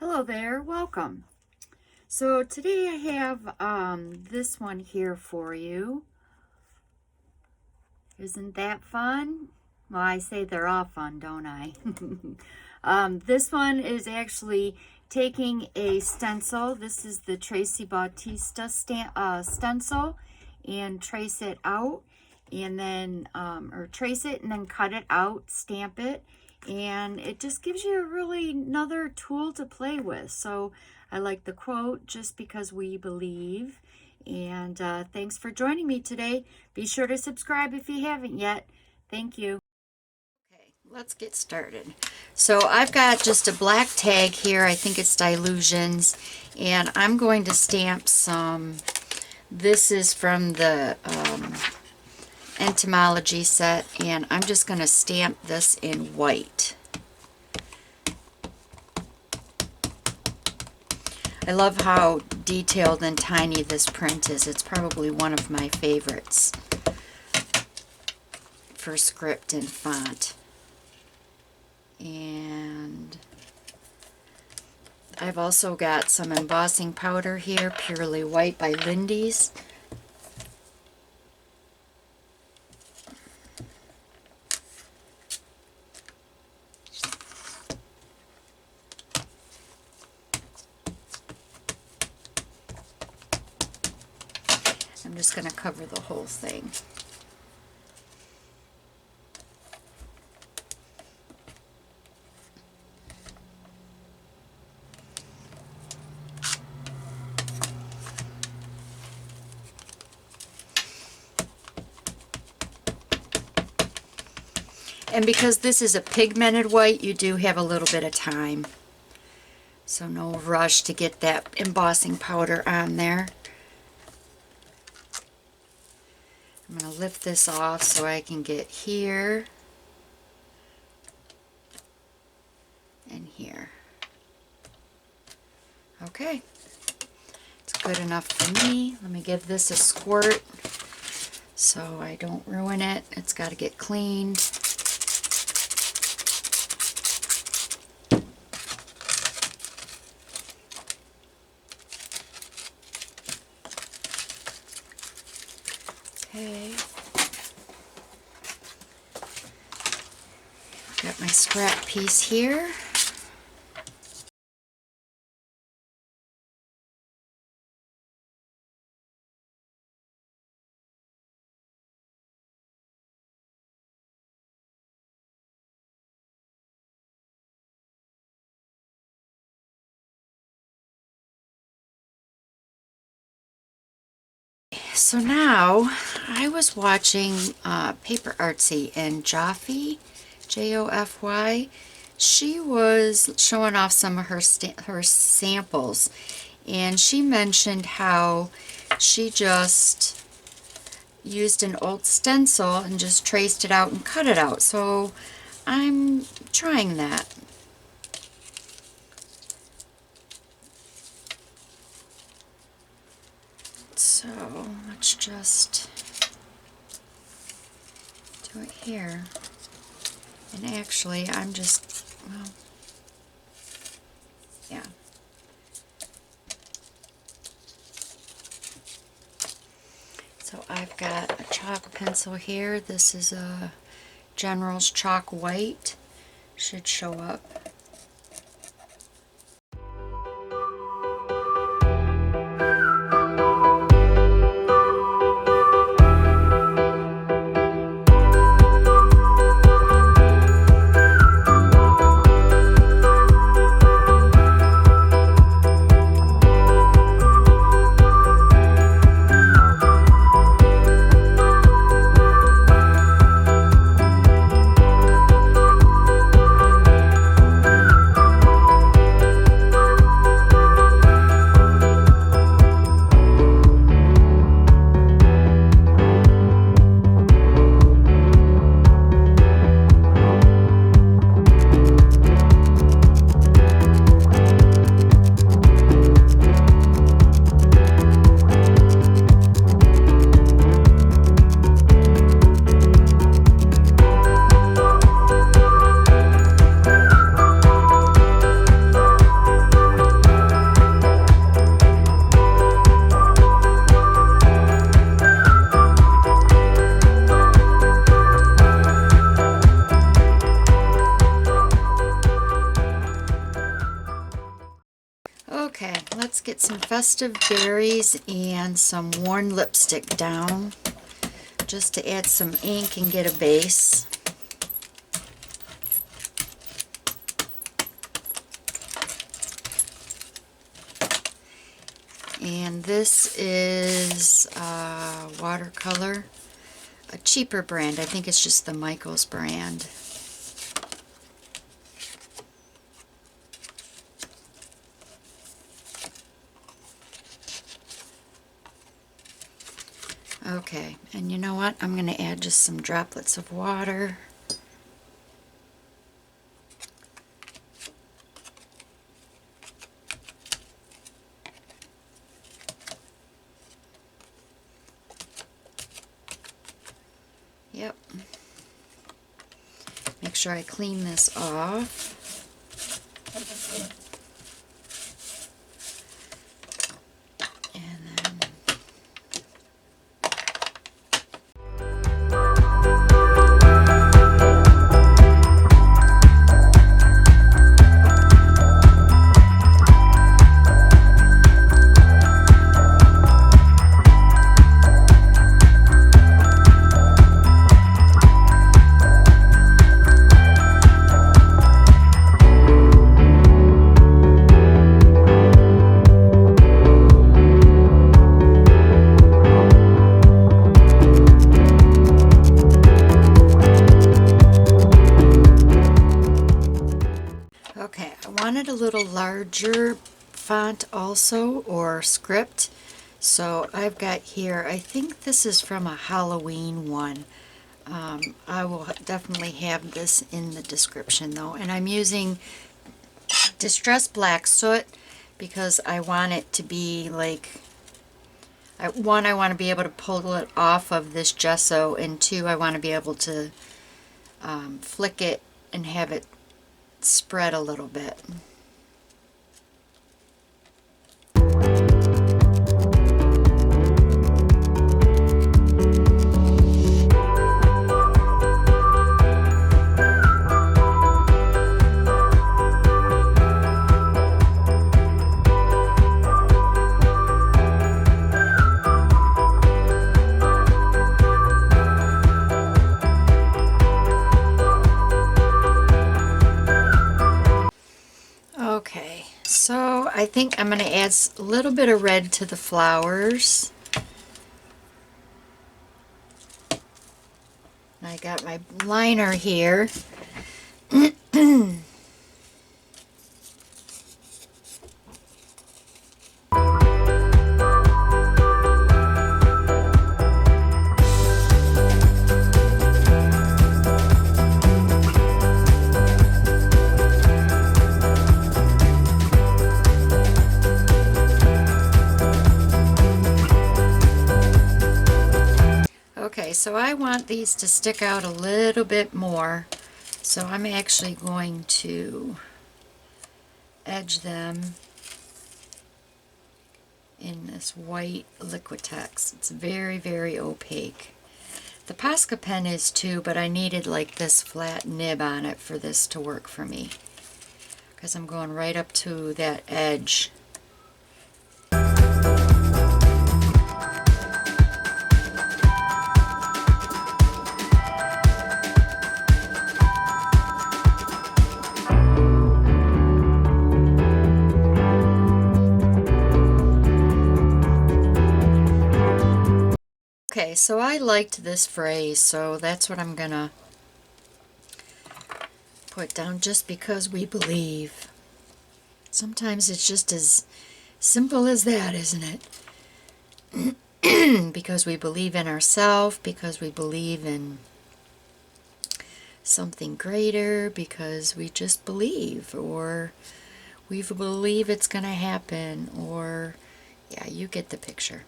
Hello there, welcome. So today I have this one here for you. Isn't that fun? Well, I say they're all fun, don't I? This one is actually taking a stencil. This is the Tracy Bautista stencil, and trace it out, and then or trace it and then cut it out, stamp it, and it just gives you really another tool to play with. So I like the quote, "Just because we believe." And thanks for joining me today. Be sure to subscribe if you haven't yet. Thank you. Okay, let's get started. So I've got just a black tag here. I think it's Dylusions, and I'm going to stamp some. This is from the entomology set, and I'm just going to stamp this in white. I love how detailed and tiny this print is. It's probably one of my favorites for script and font. And I've also got some embossing powder here, Purely White by Lindy's. I'm just going to cover the whole thing. And because this is a pigmented white, you do have a little bit of time. So no rush to get that embossing powder on there. I'm going to lift this off so I can get here and here. Okay, it's good enough for me. Let me give this a squirt so I don't ruin it. It's got to get cleaned. Okay, got my scrap piece here. So now I was watching Paper Artsy, and Joffy, J-O-F-Y, she was showing off some of her samples, and she mentioned how she just used an old stencil and just traced it out and cut it out. So I'm trying that. So let's just do it here. And actually, I'm just, well, yeah. So I've got a chalk pencil here. This is a General's Chalk White. Should show up. Okay, let's get some festive berries and some worn lipstick down just to add some ink and get a base. And this is watercolor, a cheaper brand. I think it's just the Michaels brand. Okay, and you know what? I'm going to add just some droplets of water. Yep. Make sure I clean this off. A little larger font also, or script, so I've got here, I think this is from a Halloween one. I will definitely have this in the description though, and I'm using Distressed Black Soot because I want it to be like, one, I want to be able to pull it off of this gesso, and two, I want to be able to flick it and have it spread a little bit. Okay, so I think I'm going to add a little bit of red to the flowers. I got my liner here. Okay, so I want these to stick out a little bit more, so I'm actually going to edge them in this white Liquitex. It's very, very opaque. The Posca pen is too, but I needed like this flat nib on it for this to work for me, because I'm going right up to that edge. Okay, so I liked this phrase, so that's what I'm gonna put down, just because we believe. Sometimes it's just as simple as that, isn't it? Because we believe in ourselves, because we believe in something greater, because we just believe, or we believe it's gonna happen, or yeah, you get the picture.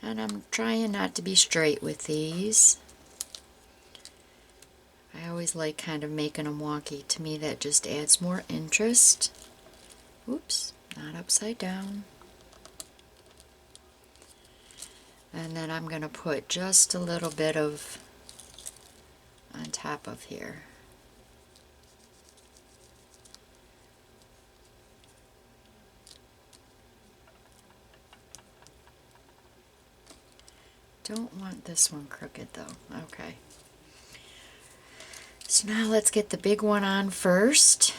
And I'm trying not to be straight with these. I always like kind of making them wonky. To me, that just adds more interest. Oops, not upside down. And then I'm going to put just a little bit of on top of here. Don't want this one crooked though. Okay. So now let's get the big one on first.